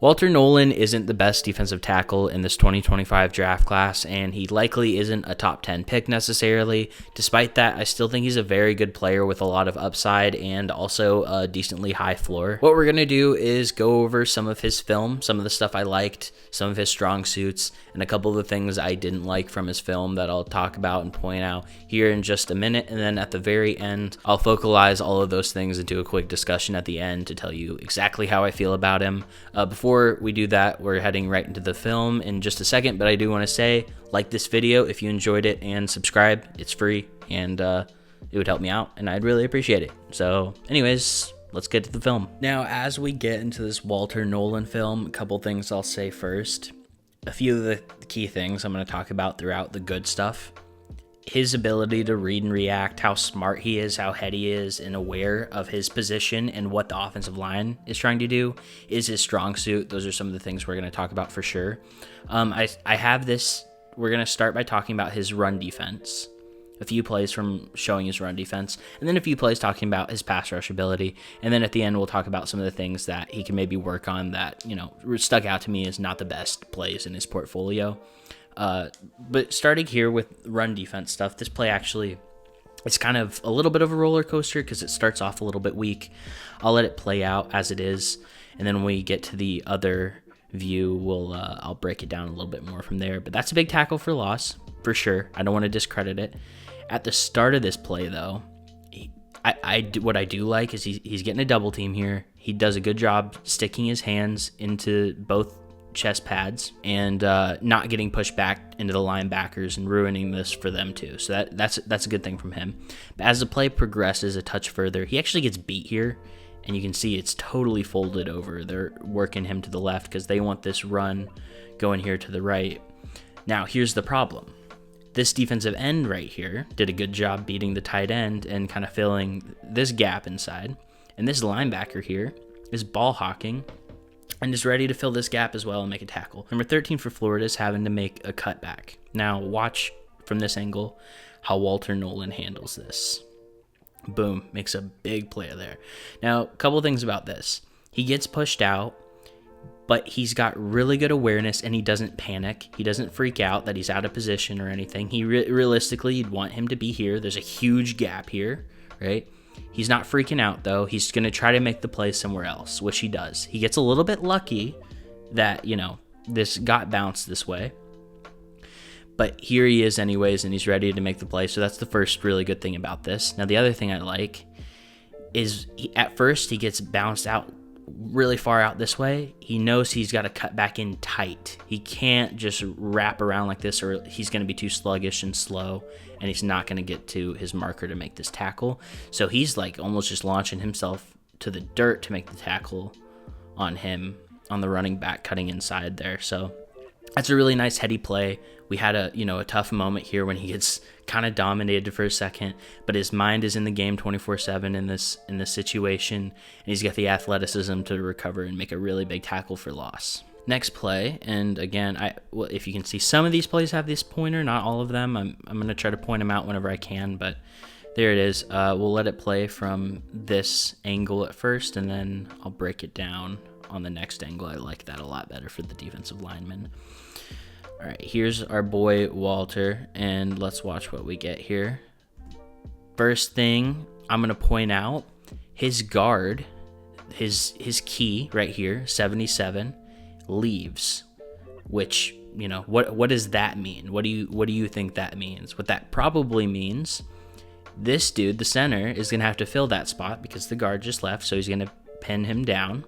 Walter Nolen isn't the best defensive tackle in this 2025 draft class, and he likely isn't a top 10 pick necessarily. Despite that, I still think he's a very good player with a lot of upside and also a decently high floor. What we're going to do is go over some of his film, some of the stuff I liked, some of his strong suits, and a couple of the things I didn't like from his film that I'll talk about and point out here in just a minute. And then at the very end, I'll focalize all of those things into a quick discussion at the end to tell you exactly how I feel about him. Before we do that, we're heading right into the film in just a second, but I do want to say, like this video if you enjoyed it, and subscribe. It's free, and it would help me out, and I'd really appreciate it. So anyways, let's get to the film. Now, as we get into this Walter Nolen film, a couple things I'll say first. A few of the key things I'm going to talk about throughout the good stuff. His ability to read and react, how smart he is, how heady he is, and aware of his position and what the offensive line is trying to do is his strong suit. Those are some of the things we're going to talk about for sure. I have this. We're going to start by talking about his run defense, a few plays from showing his run defense, and then a few plays talking about his pass rush ability. And then at the end, we'll talk about some of the things that he can maybe work on that, stuck out to me as not the best plays in his portfolio. But starting here with run defense stuff, this play actually, it's kind of a little bit of a roller coaster because it starts off a little bit weak. I'll let it play out as it is, and then when we get to the other view, I'll break it down a little bit more from there. But that's a big tackle for loss, for sure. I don't want to discredit it. At the start of this play, though, what I do like is he's getting a double team here. He does a good job sticking his hands into both chest pads and not getting pushed back into the linebackers and ruining this for them too. So that's a good thing from him. But as the play progresses a touch further, he actually gets beat here, and you can see it's totally folded over. They're working him to the left because they want this run going here to the right. Now here's the problem. This defensive end right here did a good job beating the tight end and kind of filling this gap inside. And this linebacker here is ball hawking and is ready to fill this gap as well and make a tackle. Number 13 for Florida is having to make a cutback. Now watch from this angle how Walter Nolen handles this. Boom, makes a big play there. Now, a couple things about this. He gets pushed out, but he's got really good awareness and he doesn't panic. He doesn't freak out that he's out of position or anything. He realistically, you'd want him to be here. There's a huge gap here, right? He's not freaking out, though. He's going to try to make the play somewhere else, which he does. He gets a little bit lucky that, this got bounced this way. But here he is anyways, and he's ready to make the play. So that's the first really good thing about this. Now, the other thing I like is at first he gets bounced out really far out this way. He knows he's got to cut back in tight. He can't just wrap around like this or he's going to be too sluggish and slow, and he's not going to get to his marker to make this tackle. So he's like almost just launching himself to the dirt to make the tackle on him, on the running back cutting inside there. So that's a really nice heady play. We had a tough moment here when he gets kind of dominated for a second, but his mind is in the game 24/7 in this situation, and he's got the athleticism to recover and make a really big tackle for loss. Next play, and again, if you can see, some of these plays have this pointer, not all of them. I'm going to try to point them out whenever I can, but there it is. We'll let it play from this angle at first, and then I'll break it down on the next angle. I like that a lot better for the defensive lineman. All right, here's our boy Walter, and let's watch what we get here. First thing I'm going to point out, his guard, his key right here, 77, leaves, which, what does that mean? What do you think that means? What that probably means, this dude, the center, is going to have to fill that spot because the guard just left, so he's going to pin him down.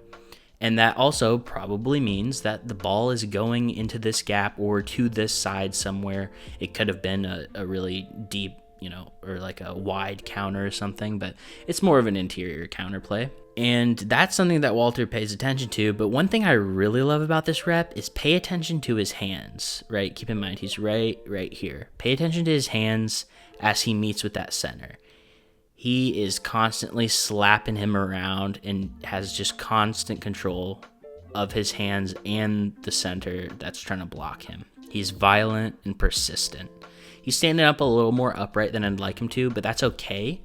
And that also probably means that the ball is going into this gap or to this side somewhere. It could have been a really deep, or like a wide counter or something, but it's more of an interior counter play. And that's something that Walter pays attention to. But one thing I really love about this rep is pay attention to his hands, right? Keep in mind, he's right here. Pay attention to his hands as he meets with that center. He is constantly slapping him around and has just constant control of his hands and the center that's trying to block him. He's violent and persistent. He's standing up a little more upright than I'd like him to, but that's okay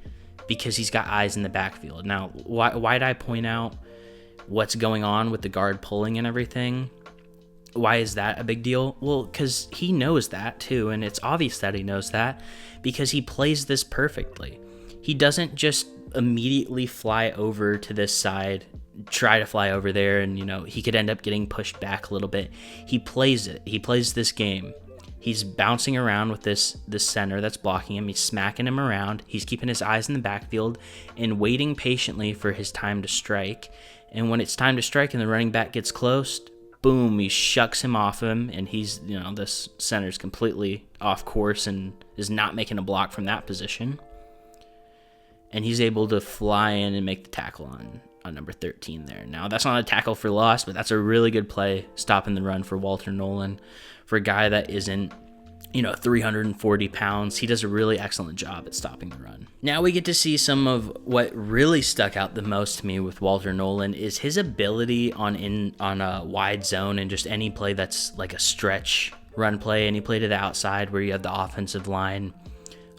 because he's got eyes in the backfield. Now, why did I point out what's going on with the guard pulling and everything. Why is that a big deal? Well, because he knows that too, and it's obvious that he knows that because he plays this perfectly. He doesn't just immediately fly over to this side, try to fly over there, and he could end up getting pushed back a little bit. He plays it. He plays this game. He's bouncing around with this center that's blocking him. He's smacking him around. He's keeping his eyes in the backfield and waiting patiently for his time to strike. And when it's time to strike and the running back gets close, boom, he shucks him off him, and he's, this center's completely off course and is not making a block from that position. And he's able to fly in and make the tackle on number 13 there. Now, that's not a tackle for loss, but that's a really good play, stopping the run for Walter Nolen. For a guy that isn't, 340 pounds, he does a really excellent job at stopping the run. Now we get to see some of what really stuck out the most to me with Walter Nolen is his ability on a wide zone and just any play that's like a stretch run play, any play to the outside where you have the offensive line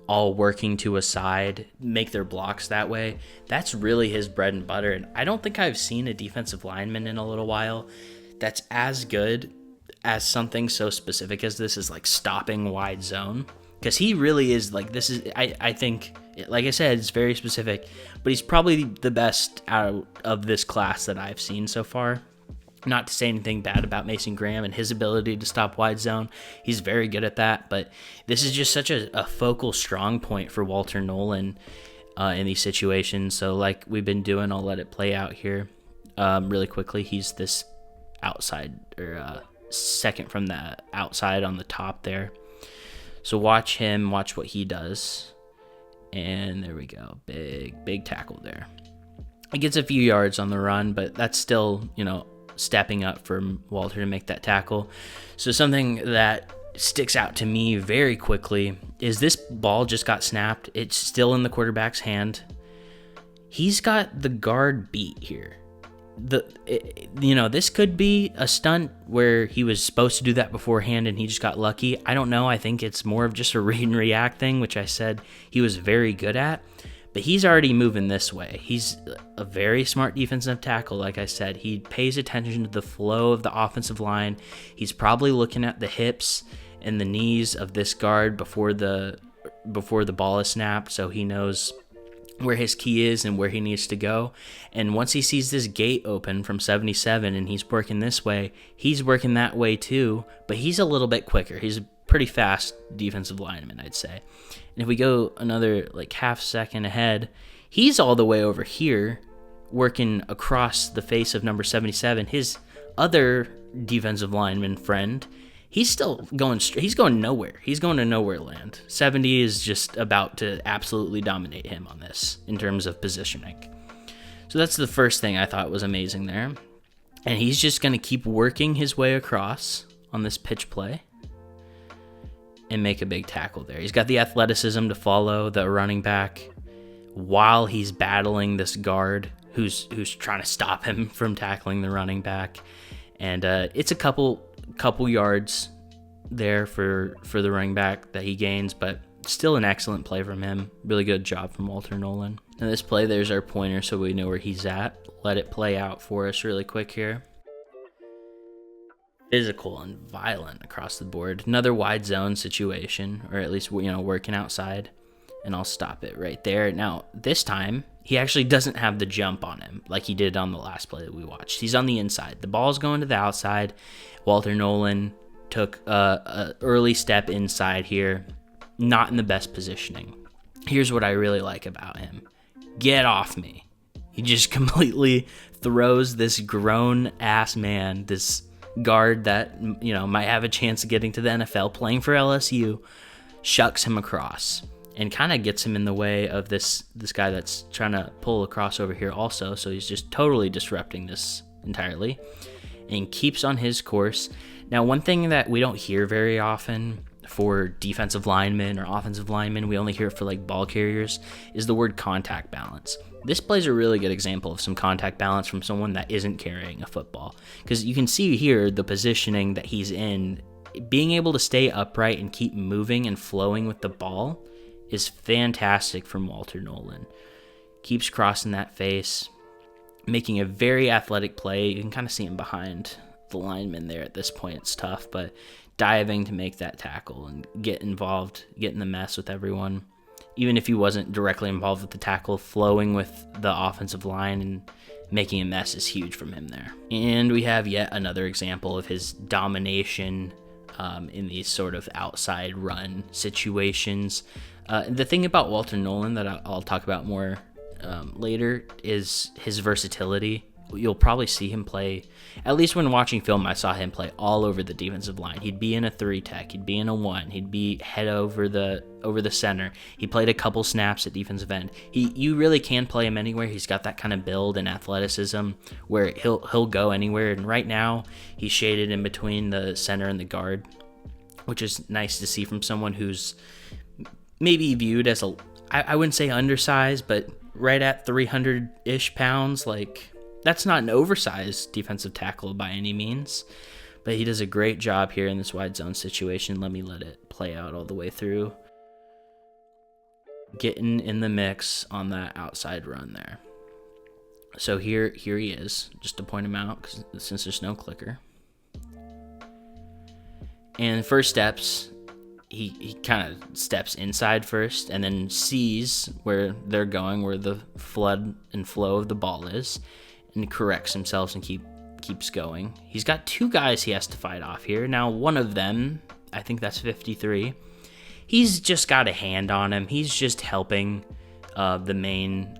all working to a side, make their blocks that way. That's really his bread and butter, and I don't think I've seen a defensive lineman in a little while that's as good as something so specific as this is like stopping wide zone, because he really is like, this is, I think, like I said, it's very specific, but he's probably the best out of this class that I've seen so far. Not to say anything bad about Mason Graham and his ability to stop wide zone. He's very good at that, but this is just such a focal strong point for Walter Nolen in these situations. So like we've been doing, I'll let it play out here really quickly. He's this outside or second from the outside on the top there. So watch him, watch what he does. And there we go. Big tackle there. It gets a few yards on the run, but that's still, stepping up for Walter to make that tackle. So something that sticks out to me very quickly is this ball just got snapped. It's still in the quarterback's hand. He's got the guard beat here. This could be a stunt where he was supposed to do that beforehand and he just got lucky. I don't know. I think it's more of just a read and react thing, which I said he was very good at. But he's already moving this way. He's a very smart defensive tackle, like I said. He pays attention to the flow of the offensive line. He's probably looking at the hips and the knees of this guard before the ball is snapped, so he knows where his key is and where he needs to go. And once he sees this gate open from 77 and he's working this way, he's working that way too, but he's a little bit quicker. He's a pretty fast defensive lineman, I'd say. And if we go another like half second ahead, he's all the way over here working across the face of number 77. His other defensive lineman friend, he's still going straight. He's going nowhere. He's going to nowhere land. 70 is just about to absolutely dominate him on this in terms of positioning. So that's the first thing I thought was amazing there. And he's just going to keep working his way across on this pitch play and make a big tackle there. He's got the athleticism to follow the running back while he's battling this guard who's trying to stop him from tackling the running back. And it's a couple yards there for the running back that he gains, but still an excellent play from him. Really good job from Walter Nolen. Now this play, there's our pointer so we know where he's at. Let it play out for us really quick here. Physical and violent across the board. Another wide zone situation, or at least, working outside. And I'll stop it right there. Now, this time, he actually doesn't have the jump on him like he did on the last play that we watched. He's on the inside. The ball's going to the outside. Walter Nolen took a early step inside here. Not in the best positioning. Here's what I really like about him. Get off me. He just completely throws this grown-ass man, this guard that might have a chance of getting to the NFL, playing for LSU, shucks him across and kind of gets him in the way of this guy that's trying to pull across over here also. So he's just totally disrupting this entirely and keeps on his course. Now, one thing that we don't hear very often for defensive linemen or offensive linemen, we only hear it for like ball carriers, is the word contact balance. This plays a really good example of some contact balance from someone that isn't carrying a football, because you can see here the positioning that he's in. Being able to stay upright and keep moving and flowing with the ball is fantastic from Walter Nolen. Keeps crossing that face, making a very athletic play. You can kind of see him behind the lineman there at this point. It's tough, but diving to make that tackle and get involved, get in the mess with everyone. Even if he wasn't directly involved with the tackle, flowing with the offensive line and making a mess is huge from him there. And we have yet another example of his domination in these sort of outside run situations. The thing about Walter Nolen that I'll talk about more later is his versatility. You'll probably see him play, at least when watching film, I saw him play all over the defensive line. He'd be in a 3-tech, he'd be in a 1, he'd be head over the center. He played a couple snaps at defensive end. You really can play him anywhere. He's got that kind of build and athleticism where he'll go anywhere. And right now, he's shaded in between the center and the guard, which is nice to see from someone who's maybe viewed as I wouldn't say undersized, but right at 300-ish pounds. Like, that's not an oversized defensive tackle by any means, but he does a great job here in this wide zone situation. Let it play out all the way through. Getting in the mix on that outside run there. So here he is, just to point him out, since there's no clicker. And first steps, he kind of steps inside first and then sees where they're going, where the flood and flow of the ball is, and corrects himself and keeps going. He's got two guys he has to fight off here. Now, one of them, I think that's 53, he's just got a hand on him. He's just helping the main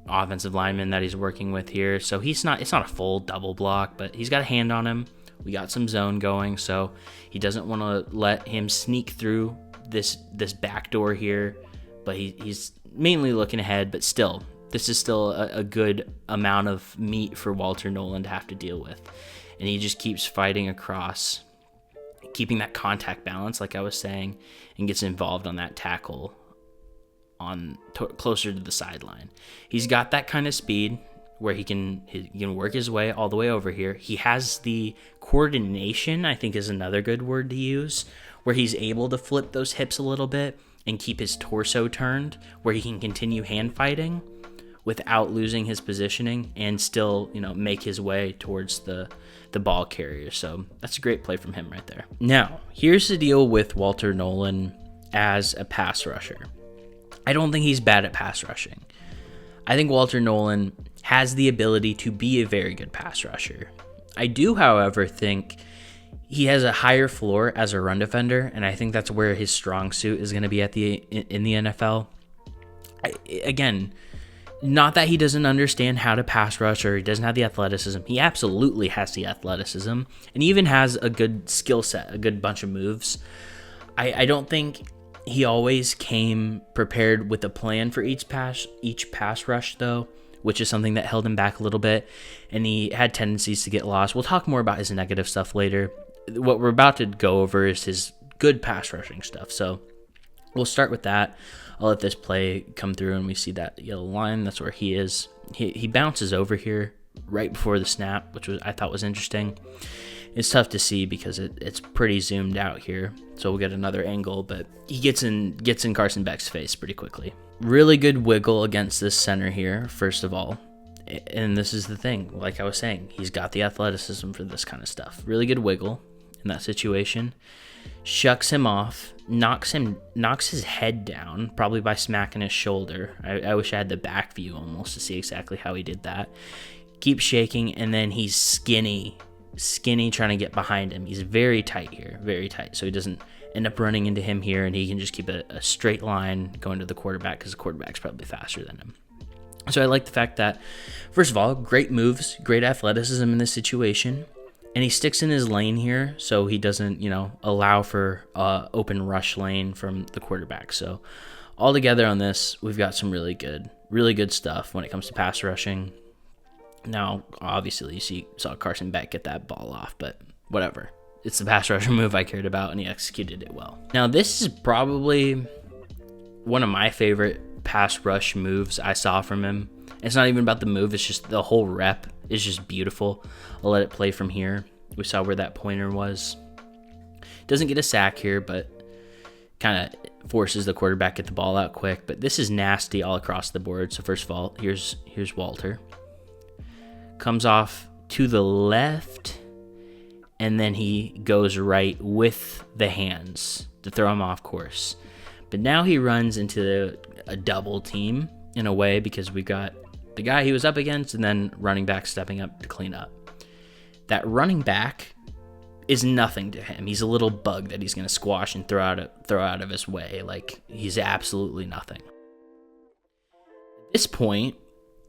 offensive lineman that he's working with here. So it's not a full double block, but he's got a hand on him. We got some zone going, so he doesn't want to let him sneak through this back door here, but he's mainly looking ahead, but still, this is still a good amount of meat for Walter Nolen to have to deal with. And he just keeps fighting across, keeping that contact balance, like I was saying, and gets involved on that tackle closer to the sideline. He's got that kind of speed where he can work his way all the way over here. He has the coordination, I think is another good word to use, where he's able to flip those hips a little bit and keep his torso turned, where he can continue hand fighting without losing his positioning and still, make his way towards the ball carrier. So that's a great play from him right there. Now, here's the deal with Walter Nolen as a pass rusher. I don't think he's bad at pass rushing. I think Walter Nolen has the ability to be a very good pass rusher. I do, however, think he has a higher floor as a run defender, and I think that's where his strong suit is going to be in the NFL. Again, not that he doesn't understand how to pass rush or he doesn't have the athleticism. He absolutely has the athleticism, and he even has a good skill set, a good bunch of moves. I don't think he always came prepared with a plan for each pass rush, though, which is something that held him back a little bit, and he had tendencies to get lost. We'll talk more about his negative stuff later. What we're about to go over is his good pass rushing stuff, so we'll start with that. I'll let this play come through, and we see that yellow line. That's where he is. He bounces over here right before the snap, which I thought was interesting. It's tough to see because it's pretty zoomed out here, so we'll get another angle, but he gets in Carson Beck's face pretty quickly. Really good wiggle against this center here, first of all. And this is the thing, like I was saying, he's got the athleticism for this kind of stuff. Really good wiggle in that situation. Shucks him off, knocks his head down, probably by smacking his shoulder. I wish I had the back view almost to see exactly how he did that. Keeps shaking, and then he's skinny trying to get behind him. He's very tight here, very tight, so he doesn't end up running into him here, and he can just keep a straight line going to the quarterback because the quarterback's probably faster than him. So I like the fact that, first of all, great moves, great athleticism in this situation, and he sticks in his lane here so he doesn't, allow for open rush lane from the quarterback. So all together on this, we've got some really good stuff when it comes to pass rushing. Now, obviously, you saw Carson Beck get that ball off, but whatever. It's the pass rusher move I cared about, and he executed it well. Now, this is probably one of my favorite pass rush moves I saw from him. It's not even about the move, it's just the whole rep is just beautiful. I'll let it play from here. We saw where that pointer was. Doesn't get a sack here, but kind of forces the quarterback to get the ball out quick. But this is nasty all across the board. So first of all, here's Walter. comes off to the left, and then he goes right with the hands to throw him off course. But now he runs into a double team in a way, because we got the guy he was up against and then running back stepping up to clean up. That running back is nothing to him. He's a little bug that he's going to squash and throw out of his way. Like, he's absolutely nothing. At this point,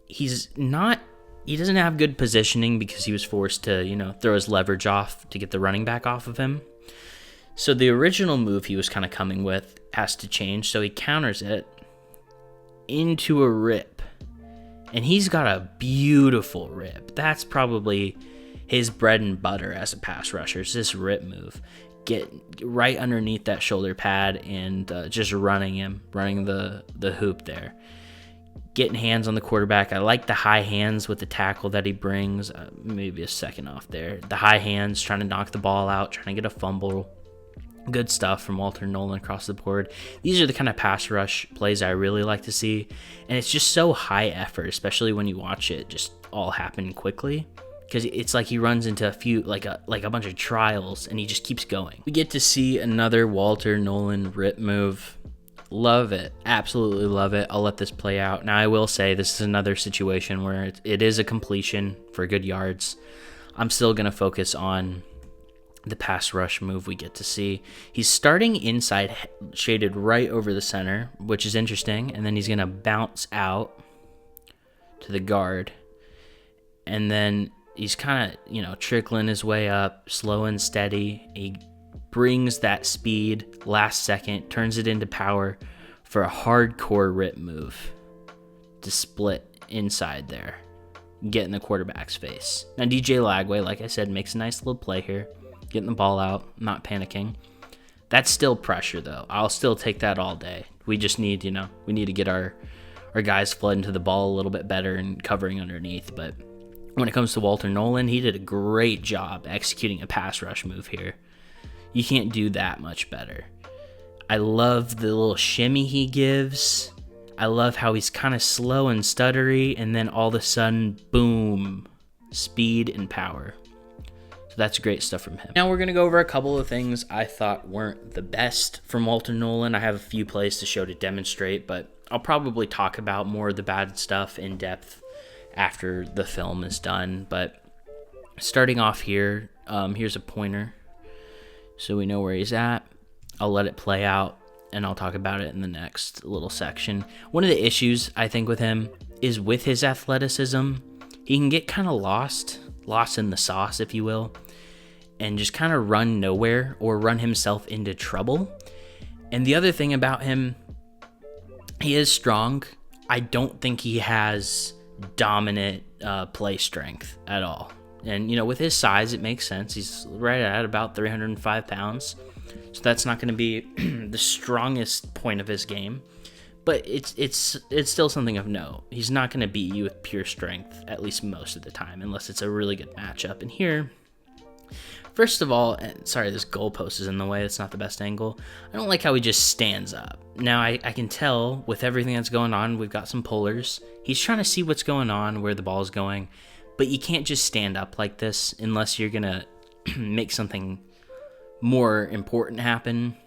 he doesn't have good positioning because he was forced to, throw his leverage off to get the running back off of him. So the original move he was kind of coming with has to change. So he counters it into a rip. And he's got a beautiful rip. That's probably his bread and butter as a pass rusher, is this rip move. Get right underneath that shoulder pad and just running the hoop there. Getting hands on the quarterback. I like the high hands with the tackle that he brings. Maybe a second off there. The high hands, trying to knock the ball out, trying to get a fumble. Good stuff from Walter Nolen across the board. These are the kind of pass rush plays I really like to see. And it's just so high effort, especially when you watch it just all happen quickly. Because it's like he runs into a few, like a bunch of trials, and he just keeps going. We get to see another Walter Nolen rip move. Love it. Absolutely love it. I'll let this play out. Now, I will say this is another situation where it is a completion for good yards. I'm still going to focus on the pass rush move we get to see. He's starting inside, shaded right over the center, which is interesting. And then he's going to bounce out to the guard. And then he's kind of, trickling his way up, slow and steady. He brings that speed last second, turns it into power for a hardcore rip move to split inside there, get in the quarterback's face. Now, DJ Lagway, like I said, makes a nice little play here, getting the ball out, not panicking. That's still pressure, though. I'll still take that all day. We just need, we need to get our guys flooding to the ball a little bit better and covering underneath. But when it comes to Walter Nolen, he did a great job executing a pass rush move here. You can't do that much better. I love the little shimmy he gives. I love how he's kind of slow and stuttery, and then all of a sudden, boom, speed and power. So that's great stuff from him. Now we're going to go over a couple of things I thought weren't the best from Walter Nolen. I have a few plays to show to demonstrate, but I'll probably talk about more of the bad stuff in depth after the film is done. But starting off here, here's a pointer, so we know where he's at. I'll let it play out, and I'll talk about it in the next little section. One of the issues, I think, with him is with his athleticism. He can get kind of lost in the sauce, if you will, and just kind of run nowhere or run himself into trouble. And the other thing about him, he is strong. I don't think he has dominant play strength at all. And, with his size, it makes sense. He's right at about 305 pounds. So that's not going to be the strongest point of his game. But it's still something of note. He's not going to beat you with pure strength, at least most of the time, unless it's a really good matchup. And here, first of all, sorry, this goalpost is in the way. That's not the best angle. I don't like how he just stands up. Now, I can tell with everything that's going on, we've got some pullers. He's trying to see what's going on, where the ball's going. But you can't just stand up like this unless you're going to make something more important happen.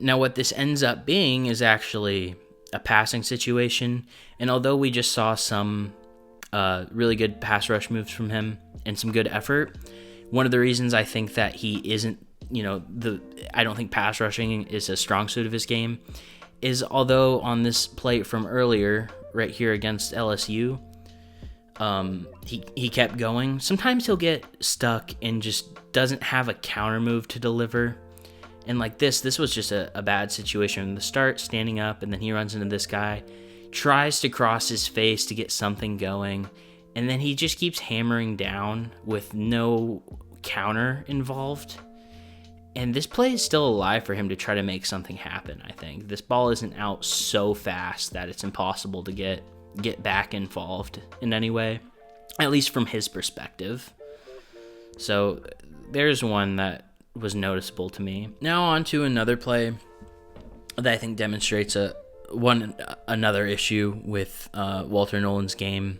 Now, what this ends up being is actually a passing situation. And although we just saw some really good pass rush moves from him and some good effort, one of the reasons I think that he isn't, I don't think pass rushing is a strong suit of his game is, although on this play from earlier, right here against LSU, he kept going. Sometimes he'll get stuck and just doesn't have a counter move to deliver. And like this was just a bad situation from the start, standing up, and then he runs into this guy, tries to cross his face to get something going, and then he just keeps hammering down with no counter involved. And this play is still alive for him to try to make something happen, I think. This ball isn't out so fast that it's impossible to get back involved in any way, at least from his perspective. So there's one that was noticeable to me. Now on to another play that I think demonstrates another issue with Walter Nolen's game,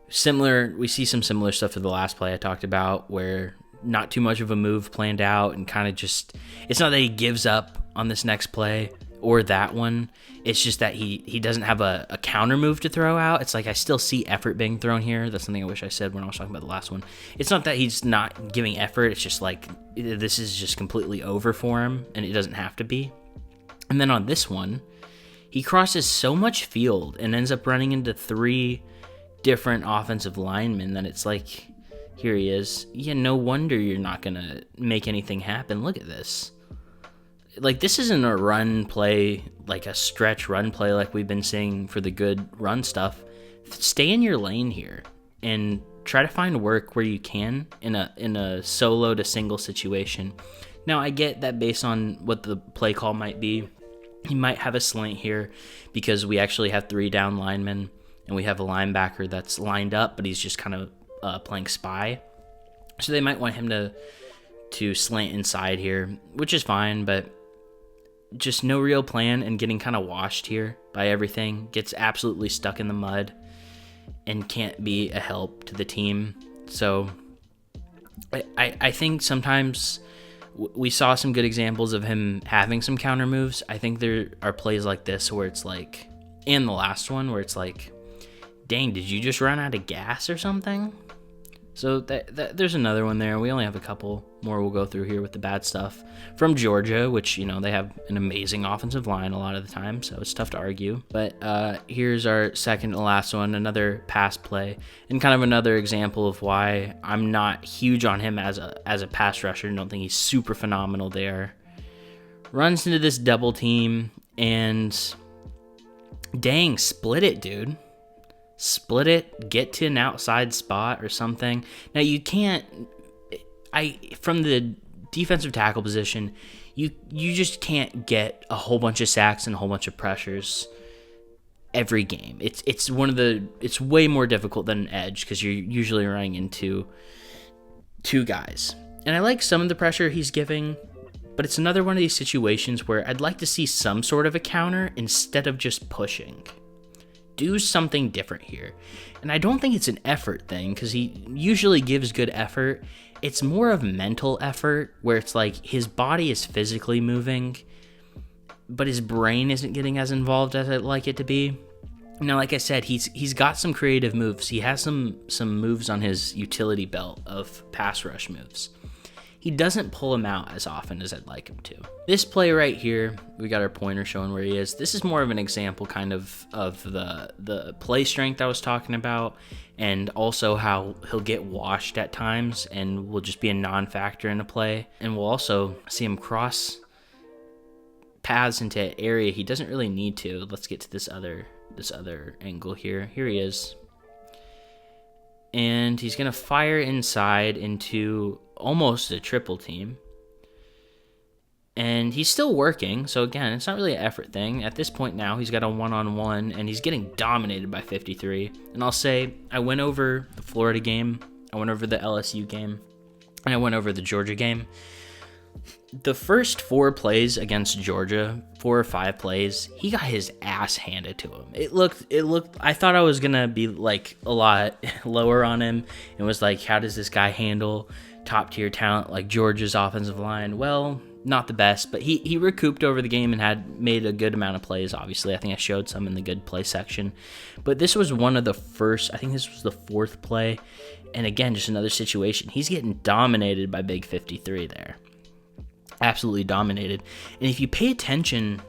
We see some similar stuff to the last play I talked about, where not too much of a move planned out, and kind of just, it's not that he gives up on this next play or that one. It's just that he doesn't have a counter move to throw out. It's like I still see effort being thrown here. That's something I wish I said when I was talking about the last one. It's not that he's not giving effort. It's just like this is just completely over for him, and it doesn't have to be. And then on this one, he crosses so much field and ends up running into 3 different offensive linemen that it's like, here he is. Yeah, no wonder you're not going to make anything happen. Look at this. Like, this isn't a run play, like a stretch run play like we've been seeing for the good run stuff. Stay in your lane here and try to find work where you can in a solo to single situation. Now, I get that based on what the play call might be, he might have a slant here because we actually have 3 down linemen and we have a linebacker that's lined up, but he's just kind of playing spy. So they might want him to slant inside here, which is fine, but just no real plan and getting kind of washed here by everything. Gets absolutely stuck in the mud and can't be a help to the team. So I think sometimes we saw some good examples of him having some counter moves. I think there are plays like this where it's like, and the last one where it's like, dang, did you just run out of gas or something? So there's another one there. We only have a couple more we'll go through here with the bad stuff from Georgia, which, they have an amazing offensive line a lot of the time, so it's tough to argue. But here's our second to last one, another pass play, and kind of another example of why I'm not huge on him as a pass rusher. I don't think he's super phenomenal there. Runs into this double team, and dang, split it, dude. Split it, get to an outside spot or something. Now you can't, from the defensive tackle position, you just can't get a whole bunch of sacks and a whole bunch of pressures every game. It's way more difficult than an edge because you're usually running into 2 guys. And I like some of the pressure he's giving, but it's another one of these situations where I'd like to see some sort of a counter instead of just pushing. Do something different here. And I don't think it's an effort thing because he usually gives good effort. It's more of mental effort where it's like his body is physically moving, but his brain isn't getting as involved as I'd like it to be. Now, like I said, he's got some creative moves. He has some moves on his utility belt of pass rush moves. He doesn't pull him out as often as I'd like him to. This play right here, we got our pointer showing where he is. This is more of an example kind of the play strength I was talking about, and also how he'll get washed at times and will just be a non-factor in a play. And we'll also see him cross paths into an area he doesn't really need to. Let's get to this other angle here. Here he is. And he's going to fire inside into almost a triple team. And he's still working. So again, it's not really an effort thing. At this point now, he's got a one-on-one, and he's getting dominated by 53. And I'll say, I went over the Florida game, I went over the LSU game, and I went over the Georgia game. The first 4 plays against Georgia, 4 or 5 plays, he got his ass handed to him. It looked, I thought I was going to be like a lot lower on him. It was like, how does this guy handle top tier talent like Georgia's offensive line? Well, not the best, but he recouped over the game and had made a good amount of plays. Obviously, I think I showed some in the good play section, but this was one of the first, I think this was the 4th play. And again, just another situation. He's getting dominated by big 53 there. Absolutely dominated. And if you pay attention,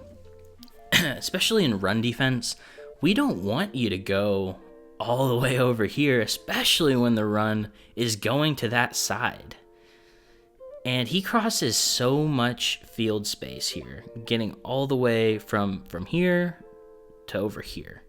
especially in run defense, we don't want you to go all the way over here, especially when the run is going to that side. And he crosses so much field space here, getting all the way from here to over here.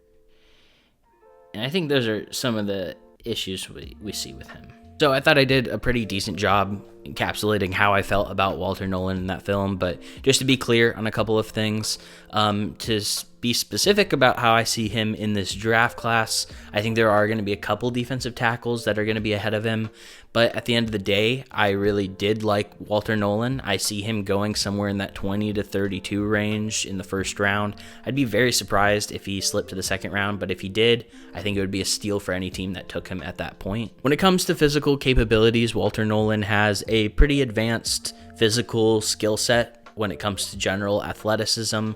And I think those are some of the issues we see with him. So I thought I did a pretty decent job encapsulating how I felt about Walter Nolen in that film, but just to be clear on a couple of things, to be specific about how I see him in this draft class, I think there are going to be a couple defensive tackles that are going to be ahead of him. But at the end of the day, I really did like Walter Nolen. I see him going somewhere in that 20 to 32 range in the first round. I'd be very surprised if he slipped to the second round, but if he did, I think it would be a steal for any team that took him at that point. When it comes to physical capabilities, Walter Nolen has a pretty advanced physical skill set when it comes to general athleticism,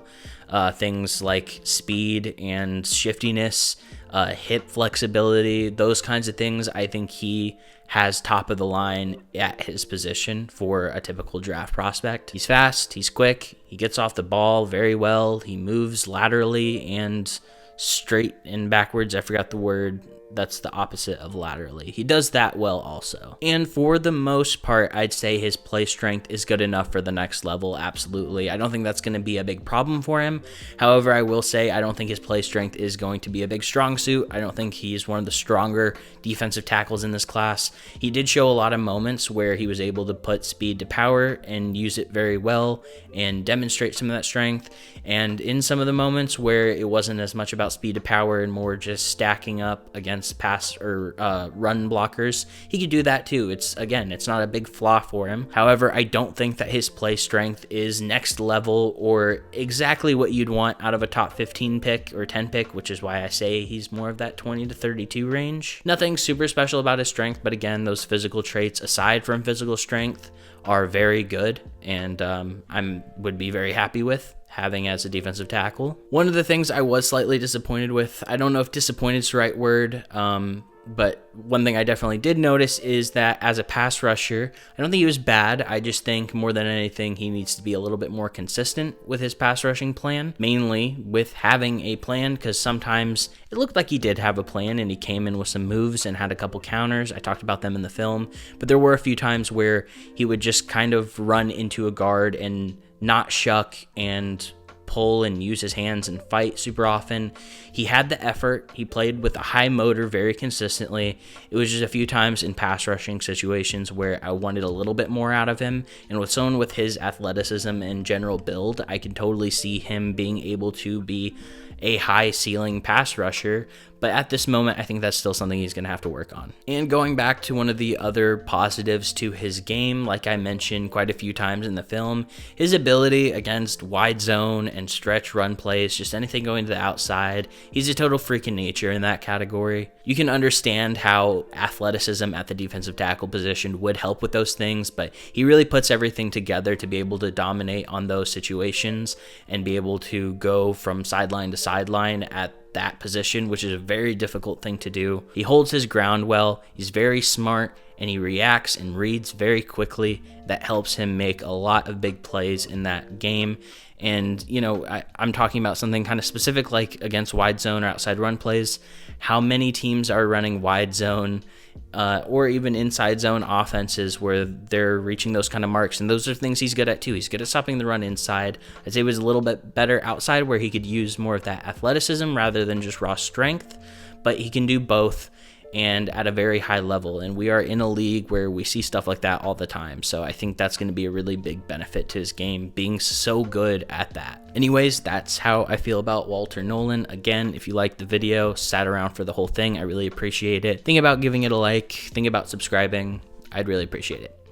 things like speed and shiftiness, hip flexibility, those kinds of things. I think he has top of the line at his position for a typical draft prospect. He's fast, he's quick, he gets off the ball very well, he moves laterally and straight and backwards. I forgot the word. That's the opposite of laterally. He does that well also. And for the most part, I'd say his play strength is good enough for the next level, absolutely. I don't think that's going to be a big problem for him. However, I will say I don't think his play strength is going to be a big strong suit. I don't think he's one of the stronger defensive tackles in this class. He did show a lot of moments where he was able to put speed to power and use it very well and demonstrate some of that strength. And in some of the moments where it wasn't as much about speed to power and more just stacking up against pass or run blockers, he could do that too. It's not a big flaw for him. However, I don't think that his play strength is next level or exactly what you'd want out of a top 15 pick or 10 pick, which is why I say he's more of that 20 to 32 range. Nothing super special about his strength, but again, those physical traits aside from physical strength are very good, and I would be very happy with having as a defensive tackle. One of the things I was slightly disappointed with, I don't know if disappointed is the right word, but one thing I definitely did notice is that as a pass rusher, I don't think he was bad. I just think more than anything, he needs to be a little bit more consistent with his pass rushing plan, mainly with having a plan, because sometimes it looked like he did have a plan and he came in with some moves and had a couple counters. I talked about them in the film, but there were a few times where he would just kind of run into a guard and not shuck and pull and use his hands and fight super often. He had the effort. He played with a high motor very consistently. It was just a few times in pass rushing situations where I wanted a little bit more out of him. And with someone with his athleticism and general build, I can totally see him being able to be a high ceiling pass rusher. But at this moment, I think that's still something he's going to have to work on. And going back to one of the other positives to his game, like I mentioned quite a few times in the film, his ability against wide zone and stretch run plays, just anything going to the outside, he's a total freak in nature in that category. You can understand how athleticism at the defensive tackle position would help with those things, but he really puts everything together to be able to dominate on those situations and be able to go from sideline to sideline at that position, which is a very difficult thing to do. He holds his ground well, he's very smart, and he reacts and reads very quickly. That helps him make a lot of big plays in that game. And, you know, I'm talking about something kind of specific like against wide zone or outside run plays. How many teams are running wide zone or even inside zone offenses where they're reaching those kind of marks? And those are things he's good at too. He's good at stopping the run inside. I'd say he was a little bit better outside where he could use more of that athleticism rather than just raw strength. But he can do both and at a very high level. And we are in a league where we see stuff like that all the time. So I think that's going to be a really big benefit to his game, being so good at that. Anyways, that's how I feel about Walter Nolen. Again, if you liked the video, sat around for the whole thing, I really appreciate it. Think about giving it a like, think about subscribing. I'd really appreciate it.